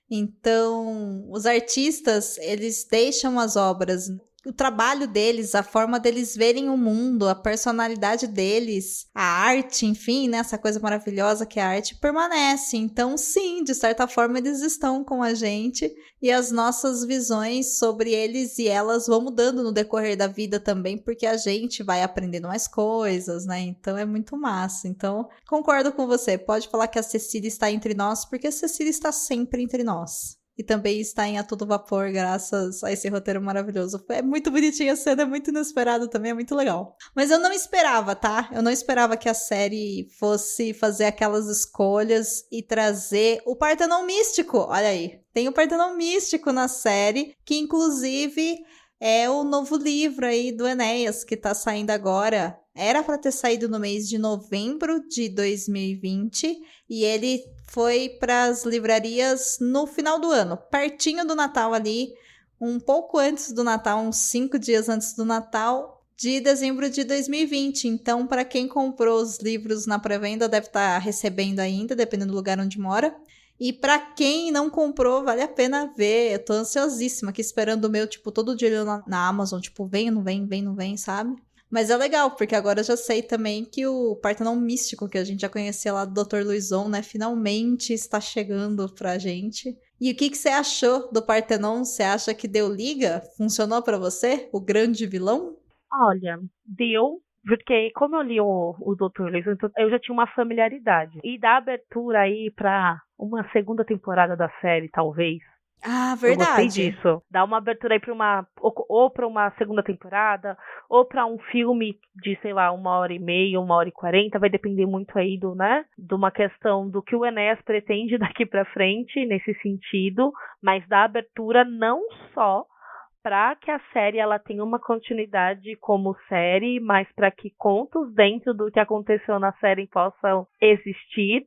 Então, os artistas, eles deixam as obras, o trabalho deles, a forma deles verem o mundo, a personalidade deles, a arte, enfim, né, essa coisa maravilhosa que é a arte permanece. Então, sim, de certa forma eles estão com a gente e as nossas visões sobre eles e elas vão mudando no decorrer da vida também, porque a gente vai aprendendo mais coisas, né? Então é muito massa. Então, concordo com você. Pode falar que a Cecília está entre nós, porque a Cecília está sempre entre nós. E também está em A Todo Vapor, graças a esse roteiro maravilhoso. É muito bonitinha a cena, é muito inesperado também, é muito legal. Mas eu não esperava, tá? Eu não esperava que a série fosse fazer aquelas escolhas e trazer o Partenon Místico. Olha aí, tem o Partenon Místico na série, que inclusive é o novo livro aí do Enéas, que tá saindo agora. Era para ter saído no mês de novembro de 2020 e ele foi para as livrarias no final do ano, pertinho do Natal ali, um pouco antes do Natal, uns 5 dias antes do Natal de dezembro de 2020. Então, para quem comprou os livros na pré-venda, deve estar recebendo ainda, dependendo do lugar onde mora. E para quem não comprou, vale a pena ver. Eu tô ansiosíssima aqui esperando o meu, tipo, todo dia na Amazon, tipo, vem, não vem, vem, não vem, sabe? Mas é legal, porque agora eu já sei também que o Partenon Místico, que a gente já conhecia lá do Dr. Luizon, né, finalmente está chegando pra gente. E o que você achou do Partenon? Você acha que deu liga? Funcionou pra você? O grande vilão? Olha, deu, porque como eu li o Dr. Luizon, eu já tinha uma familiaridade. E da abertura aí pra uma segunda temporada da série, talvez, Ah, Eu gostei verdade. disso. Dá uma abertura aí pra ou pra uma segunda temporada, ou pra um filme de, sei lá, 1h30, 1h40, vai depender muito aí de uma questão do que o Enéas pretende daqui pra frente, nesse sentido, mas dá abertura não só para que a série ela tenha uma continuidade como série, mas para que contos dentro do que aconteceu na série possam existir.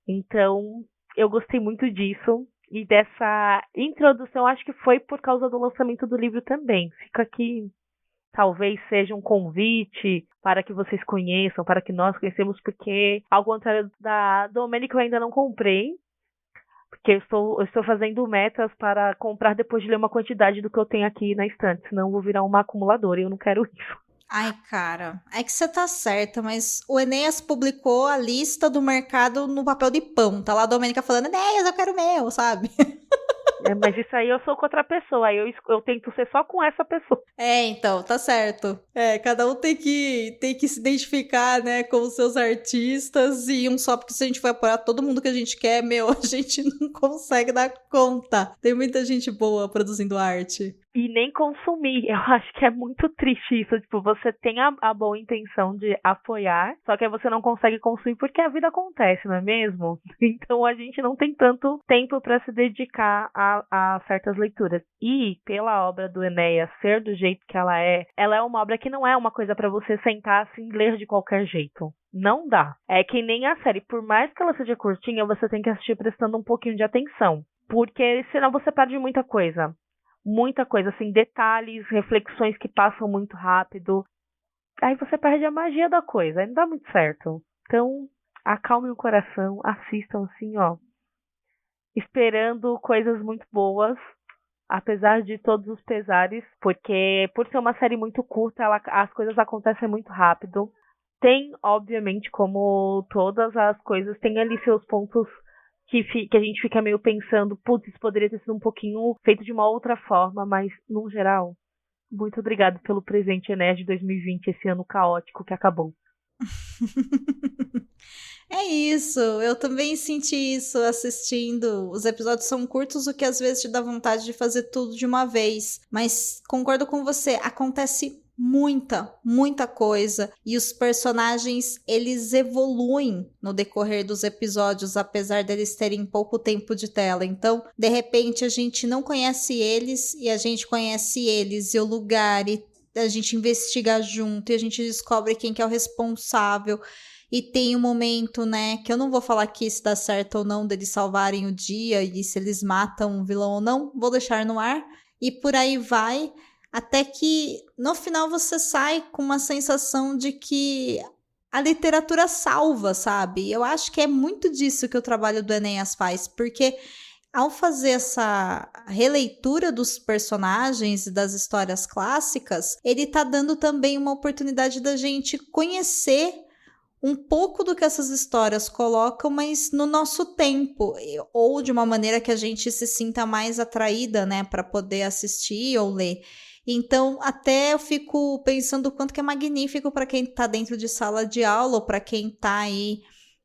Então, eu gostei muito disso. E dessa introdução, acho que foi por causa do lançamento do livro também. Fica aqui, talvez seja um convite para que vocês conheçam, para que nós conhecemos, porque, ao contrário da Domênica, eu ainda não comprei. Porque eu estou fazendo metas para comprar depois de ler uma quantidade do que eu tenho aqui na estante. Senão eu vou virar uma acumuladora e eu não quero isso. Ai, cara, é que você tá certa, mas o Enéas publicou a lista do mercado no papel de pão. Tá lá a Domênica falando, Enéas, eu quero o meu, sabe? Mas isso aí eu sou com outra pessoa. Aí eu tento ser só com essa pessoa. É, então, tá certo. É, cada um tem que se identificar, né, com os seus artistas e um só, porque se a gente for apoiar todo mundo que a gente quer, meu, a gente não consegue dar conta. Tem muita gente boa produzindo arte. E nem consumir. Eu acho que é muito triste isso. Tipo, você tem a boa intenção de apoiar, só que aí você não consegue consumir porque a vida acontece, não é mesmo? Então a gente não tem tanto tempo para se dedicar a certas leituras. E pela obra do Enéas ser do jeito que ela é uma obra que não é uma coisa para você sentar assim e ler de qualquer jeito. Não dá. É que nem a série. Por mais que ela seja curtinha, você tem que assistir prestando um pouquinho de atenção. Porque senão você perde muita coisa. Muita coisa, assim, detalhes, reflexões que passam muito rápido. Aí você perde a magia da coisa, aí não dá muito certo. Então, acalme o coração, assistam assim, ó, esperando coisas muito boas, apesar de todos os pesares, porque por ser uma série muito curta, as coisas acontecem muito rápido. Tem, obviamente, como todas as coisas, tem ali seus pontos que a gente fica meio pensando, putz, isso poderia ter sido um pouquinho feito de uma outra forma, mas, no geral, muito obrigado pelo presente Enéas de 2020, esse ano caótico que acabou. É isso, eu também senti isso assistindo. Os episódios são curtos, o que às vezes te dá vontade de fazer tudo de uma vez. Mas concordo com você, acontece muita coisa e os personagens eles evoluem no decorrer dos episódios, apesar deles terem pouco tempo de tela. Então, de repente a gente não conhece eles e a gente conhece eles e o lugar e a gente investiga junto e a gente descobre quem que é o responsável. E tem um momento, né, que eu não vou falar aqui se dá certo ou não deles salvarem o dia e se eles matam o vilão ou não, vou deixar no ar. E por aí vai, até que no final você sai com uma sensação de que a literatura salva, sabe? Eu acho que é muito disso que o trabalho do Enéas faz, porque ao fazer essa releitura dos personagens e das histórias clássicas, ele tá dando também uma oportunidade da gente conhecer um pouco do que essas histórias colocam, mas no nosso tempo, ou de uma maneira que a gente se sinta mais atraída, né, para poder assistir ou ler. Então, até eu fico pensando o quanto que é magnífico para quem está dentro de sala de aula ou para quem está aí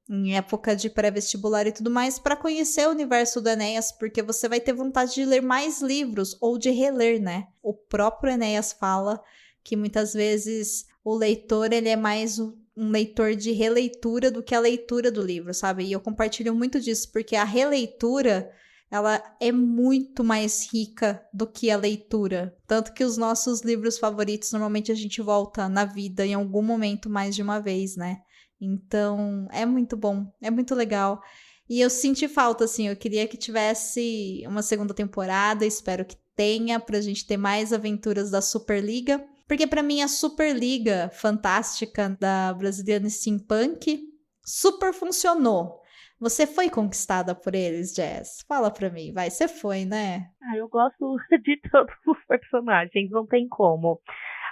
em época de pré-vestibular e tudo mais, para conhecer o universo do Enéas, porque você vai ter vontade de ler mais livros ou de reler, né? O próprio Enéas fala que muitas vezes o leitor ele é mais um leitor de releitura do que a leitura do livro, sabe? E eu compartilho muito disso, porque a releitura, ela é muito mais rica do que a leitura. Tanto que os nossos livros favoritos, normalmente a gente volta na vida em algum momento mais de uma vez, né? Então, é muito bom, é muito legal. E eu senti falta, assim, eu queria que tivesse uma segunda temporada, espero que tenha, pra gente ter mais aventuras da Superliga. Porque pra mim a Superliga fantástica da Brasiliana Steampunk super funcionou. Você foi conquistada por eles, Jess? Fala pra mim, vai, você foi, né? Eu gosto de todos os personagens, não tem como.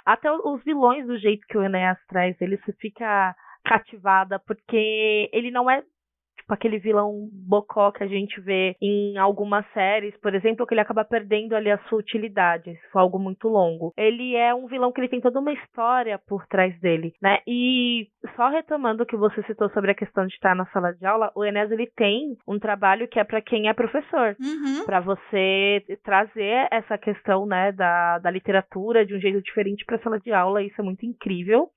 Até os vilões, do jeito que o Enéas traz, ele se fica cativada, porque ele não é tipo aquele vilão bocó que a gente vê em algumas séries, por exemplo, que ele acaba perdendo ali a sua utilidade, se for algo muito longo. Ele é um vilão que ele tem toda uma história por trás dele, né? E só retomando o que você citou sobre a questão de estar na sala de aula, o Enéas, ele tem um trabalho que é para quem é professor, para você trazer essa questão, né, da literatura de um jeito diferente para a sala de aula. Isso é muito incrível,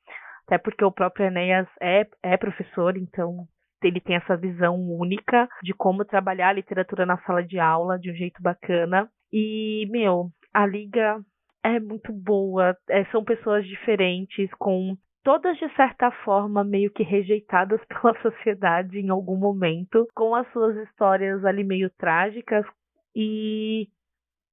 até porque o próprio Enéas é professor, então ele tem essa visão única de como trabalhar a literatura na sala de aula de um jeito bacana. E, a Liga é muito boa, são pessoas diferentes, com todas de certa forma meio que rejeitadas pela sociedade em algum momento, com as suas histórias ali meio trágicas e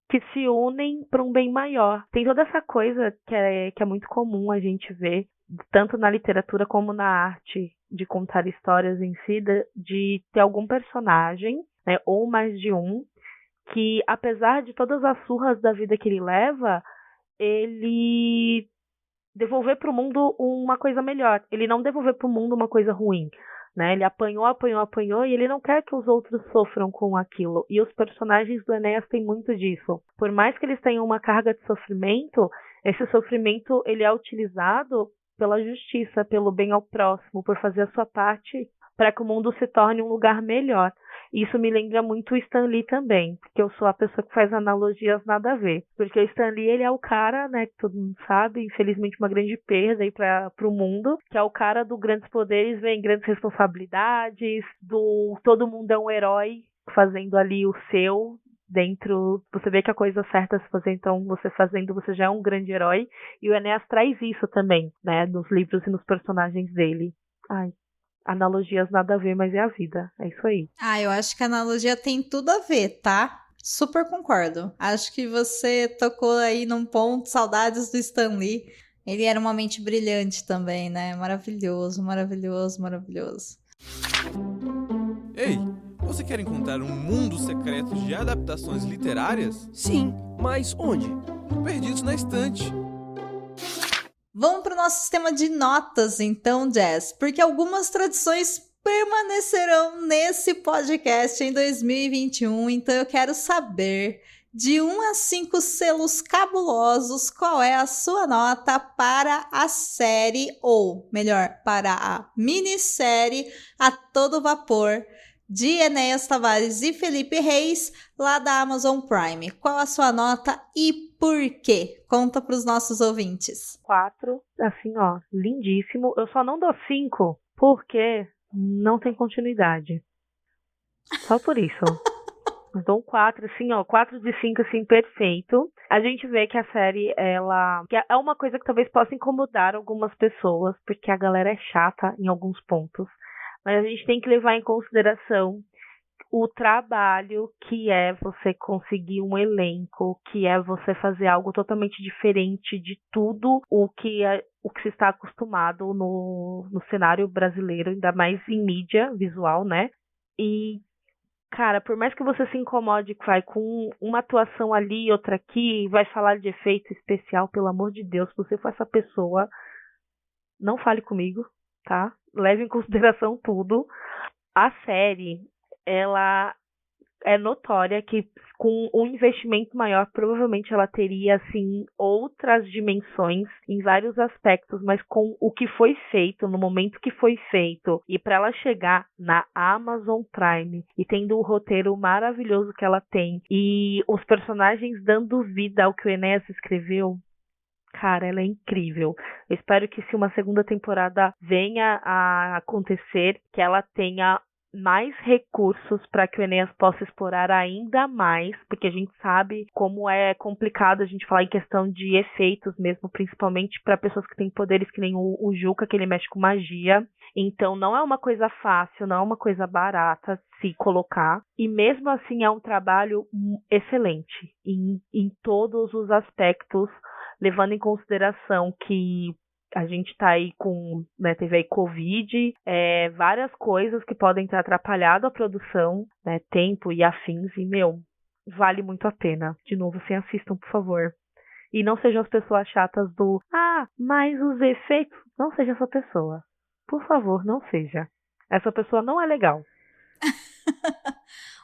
que se unem para um bem maior. Tem toda essa coisa que é muito comum a gente ver, tanto na literatura como na arte, de contar histórias em si, de ter algum personagem, né, ou mais de um, que apesar de todas as surras da vida que ele leva, ele devolver para o mundo uma coisa melhor. Ele não devolver para o mundo uma coisa ruim, né? Ele apanhou e ele não quer que os outros sofram com aquilo. E os personagens do Enéas têm muito disso. Por mais que eles tenham uma carga de sofrimento, esse sofrimento ele é utilizado pela justiça, pelo bem ao próximo, por fazer a sua parte para que o mundo se torne um lugar melhor. Isso me lembra muito o Stan Lee também, porque eu sou a pessoa que faz analogias nada a ver. Porque o Stan Lee, ele é o cara, né, que todo mundo sabe, infelizmente uma grande perda aí para o mundo, que é o cara do grandes poderes, vem grandes responsabilidades, do todo mundo é um herói, fazendo ali o seu, dentro, você vê que a coisa certa a se fazer, então você fazendo, você já é um grande herói, e o Enéas traz isso também, né, nos livros e nos personagens dele. Ai, analogias nada a ver, mas é a vida. É isso aí. Eu acho que a analogia tem tudo a ver, tá? Super concordo. Acho que você tocou aí num ponto, saudades do Stan Lee. Ele era uma mente brilhante também, né? Maravilhoso, maravilhoso, maravilhoso. Ei, você quer encontrar um mundo secreto de adaptações literárias? Sim, mas onde? Perdidos na Estante. Vamos para o nosso sistema de notas, então, Jazz, porque algumas tradições permanecerão nesse podcast em 2021, então eu quero saber, de 1 a 5 selos cabulosos, qual é a sua nota para a série, ou melhor, para a minissérie A Todo Vapor, de Enéas Tavares e Felipe Reis, lá da Amazon Prime. Qual a sua nota e por quê? Conta para os nossos ouvintes. 4, assim, ó, lindíssimo. Eu só não dou 5 porque não tem continuidade. Só por isso. Então, 4, assim, ó, 4 de 5, assim, perfeito. A gente vê que a série, que é uma coisa que talvez possa incomodar algumas pessoas, porque a galera é chata em alguns pontos. Mas a gente tem que levar em consideração o trabalho que é você conseguir um elenco, que é você fazer algo totalmente diferente de tudo o que se está acostumado no cenário brasileiro, ainda mais em mídia visual, né? E, cara, por mais que você se incomode com uma atuação ali e outra aqui, vai falar de efeito especial, pelo amor de Deus, se você for essa pessoa, não fale comigo, tá? Leve em consideração tudo. A série, ela é notória que com um investimento maior, provavelmente ela teria, assim, outras dimensões em vários aspectos, mas com o que foi feito, no momento que foi feito, e para ela chegar na Amazon Prime, e tendo o roteiro maravilhoso que ela tem, e os personagens dando vida ao que o Enéas escreveu, cara, ela é incrível. Eu espero que se uma segunda temporada venha a acontecer, que ela tenha mais recursos para que o Enéas possa explorar ainda mais, porque a gente sabe como é complicado a gente falar em questão de efeitos mesmo, principalmente para pessoas que têm poderes que nem o Juca, que ele mexe com magia. Então não é uma coisa fácil, não é uma coisa barata se colocar, e mesmo assim é um trabalho excelente em todos os aspectos, levando em consideração que a gente tá aí com, né, teve aí Covid, várias coisas que podem ter atrapalhado a produção, né, tempo e afins, e, vale muito a pena. De novo, assim, assistam, por favor. E não sejam as pessoas chatas mas os efeitos, não seja essa pessoa. Por favor, não seja. Essa pessoa não é legal.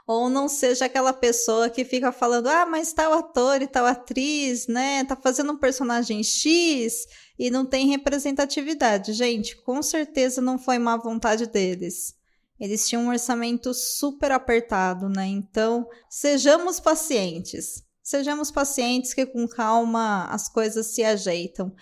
Ou não seja aquela pessoa que fica falando, mas tal ator e tal atriz, né, tá fazendo um personagem X e não tem representatividade. Gente, com certeza não foi má vontade deles. Eles tinham um orçamento super apertado, né? Então, sejamos pacientes. Sejamos pacientes que com calma as coisas se ajeitam.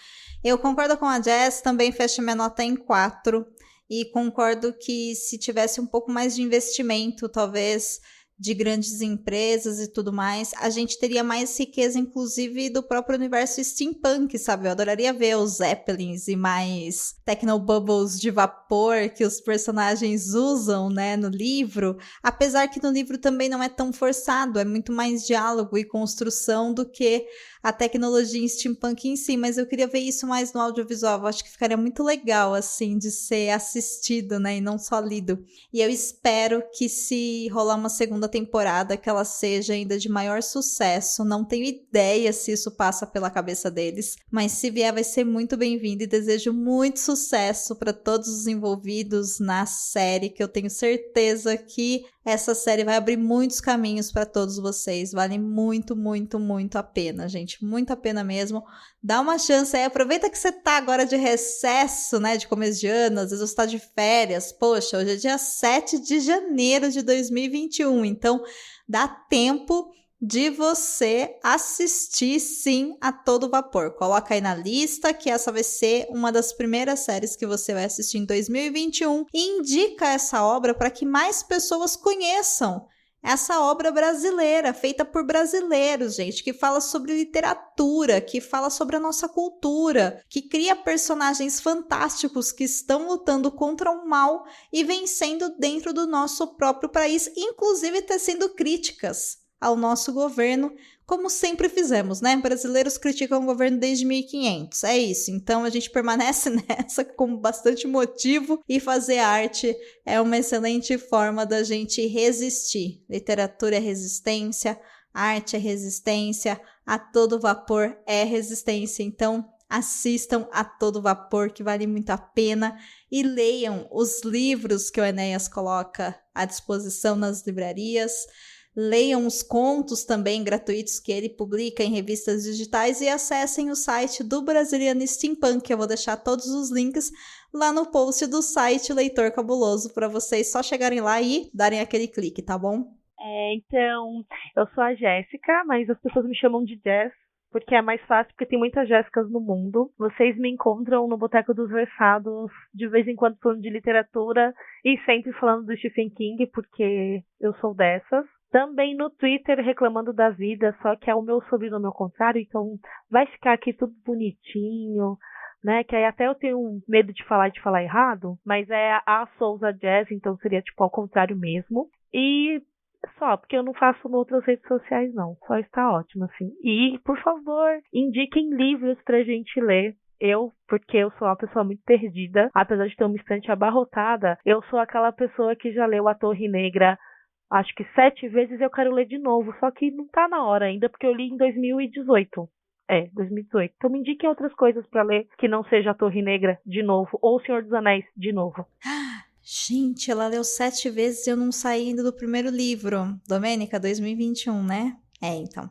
Eu concordo com a Jess, também fecho minha nota em 4. E concordo que se tivesse um pouco mais de investimento, talvez de grandes empresas e tudo mais, a gente teria mais riqueza, inclusive, do próprio universo steampunk, sabe? Eu adoraria ver os Zeppelins e mais technobubbles de vapor que os personagens usam, né, no livro. Apesar que no livro também não é tão forçado, é muito mais diálogo e construção do que a tecnologia em steampunk em si, mas eu queria ver isso mais no audiovisual. Eu acho que ficaria muito legal, assim, de ser assistido, né, e não só lido. E eu espero que, se rolar uma segunda temporada, que ela seja ainda de maior sucesso. Não tenho ideia se isso passa pela cabeça deles, mas se vier vai ser muito bem-vindo e desejo muito sucesso para todos os envolvidos na série, que eu tenho certeza que essa série vai abrir muitos caminhos para todos vocês. Vale muito, muito, muito a pena, gente. Muito a pena mesmo. Dá uma chance aí. Aproveita que você tá agora de recesso, né? De começo de ano. Às vezes você tá de férias. Poxa, hoje é dia 7 de janeiro de 2021. Então, dá tempo de você assistir, sim, a todo vapor. Coloca aí na lista que essa vai ser uma das primeiras séries que você vai assistir em 2021 e indica essa obra para que mais pessoas conheçam essa obra brasileira, feita por brasileiros, gente, que fala sobre literatura, que fala sobre a nossa cultura, que cria personagens fantásticos que estão lutando contra o mal e vencendo dentro do nosso próprio país, inclusive tecendo críticas ao nosso governo, como sempre fizemos, né? Brasileiros criticam o governo desde 1500, é isso. Então a gente permanece nessa com bastante motivo e fazer arte é uma excelente forma da gente resistir. Literatura é resistência, arte é resistência, a todo vapor é resistência. Então assistam a todo vapor, que vale muito a pena, e leiam os livros que o Enéas coloca à disposição nas livrarias. Leiam os contos também gratuitos que ele publica em revistas digitais e acessem o site do Brasiliano Steampunk. Eu vou deixar todos os links lá no post do site Leitor Cabuloso para vocês só chegarem lá e darem aquele clique, tá bom? Então, eu sou a Jéssica, mas as pessoas me chamam de Jess, porque é mais fácil, porque tem muitas Jéssicas no mundo. Vocês me encontram no Boteco dos Versados, de vez em quando falando de literatura e sempre falando do Stephen King, porque eu sou dessas. Também no Twitter reclamando da vida, só que é o meu sobrenome ao contrário, então vai ficar aqui tudo bonitinho, né? Que aí até eu tenho medo de falar errado, mas é a Souza Jazz, então seria tipo ao contrário mesmo. E só, porque eu não faço em outras redes sociais não, só está ótimo assim. E, por favor, indiquem livros pra gente ler. Porque eu sou uma pessoa muito perdida, apesar de ter uma estante abarrotada, eu sou aquela pessoa que já leu A Torre Negra acho que 7 vezes, eu quero ler de novo, só que não tá na hora ainda, porque eu li em 2018. 2018. Então me indiquem outras coisas pra ler que não seja A Torre Negra de novo, ou O Senhor dos Anéis de novo. Gente, ela leu 7 vezes e eu não saí ainda do primeiro livro. Domênica, 2021, né? Então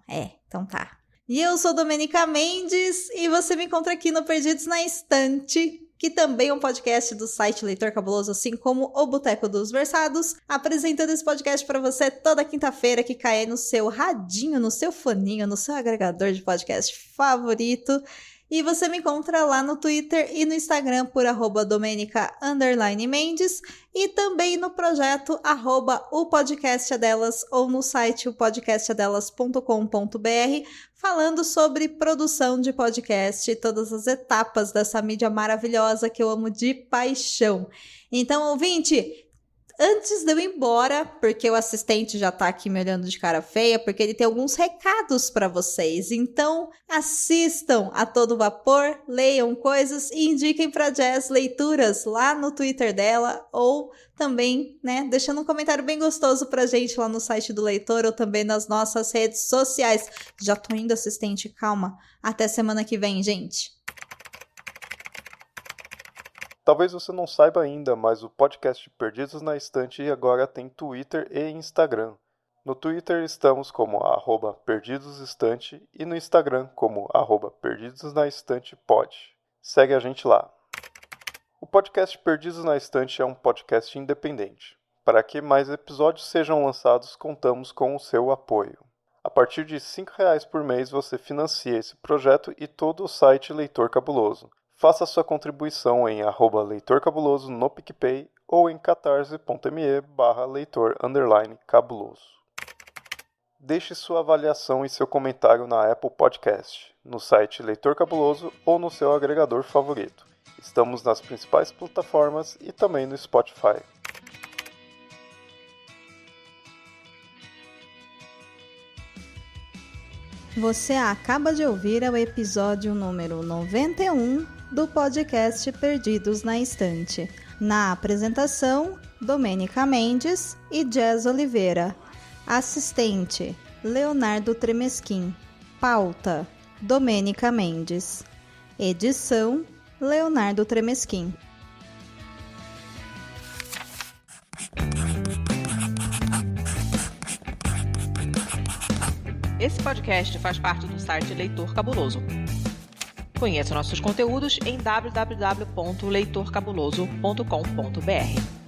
tá. E eu sou Domênica Mendes e você me encontra aqui no Perdidos na Estante, que também é um podcast do site Leitor Cabuloso, assim como o Boteco dos Versados, apresentando esse podcast para você toda quinta-feira, que cai no seu radinho, no seu foninho, no seu agregador de podcast favorito. E você me encontra lá no Twitter e no Instagram por @Domenica_Mendes e também no projeto @opodcastadelas ou no site opodcastadelas.com.br, falando sobre produção de podcast e todas as etapas dessa mídia maravilhosa que eu amo de paixão. Então, ouvinte, antes de eu ir embora, porque o assistente já tá aqui me olhando de cara feia, porque ele tem alguns recados para vocês. Então, assistam a todo vapor, leiam coisas e indiquem pra Jazz leituras lá no Twitter dela, ou também, né, deixando um comentário bem gostoso pra gente lá no site do Leitor ou também nas nossas redes sociais. Já tô indo, assistente, calma. Até semana que vem, gente. Talvez você não saiba ainda, mas o podcast Perdidos na Estante agora tem Twitter e Instagram. No Twitter estamos como @perdidosestante e no Instagram como @perdidosnaestantepod. Segue a gente lá. O podcast Perdidos na Estante é um podcast independente. Para que mais episódios sejam lançados, contamos com o seu apoio. A partir de R$ 5,00 por mês você financia esse projeto e todo o site Leitor Cabuloso. Faça sua contribuição em @leitorcabuloso no PicPay ou em catarse.me/leitor_cabuloso. Deixe sua avaliação e seu comentário na Apple Podcast, no site Leitor Cabuloso ou no seu agregador favorito. Estamos nas principais plataformas e também no Spotify. Você acaba de ouvir o episódio número 91 do podcast Perdidos na Estante. Na apresentação, Domênica Mendes e Jazz Oliveira. Assistente, Leonardo Tremesquim. Pauta, Domênica Mendes. Edição, Leonardo Tremesquim. Esse podcast faz parte do site Leitor Cabuloso. Conheça nossos conteúdos em www.leitorcabuloso.com.br.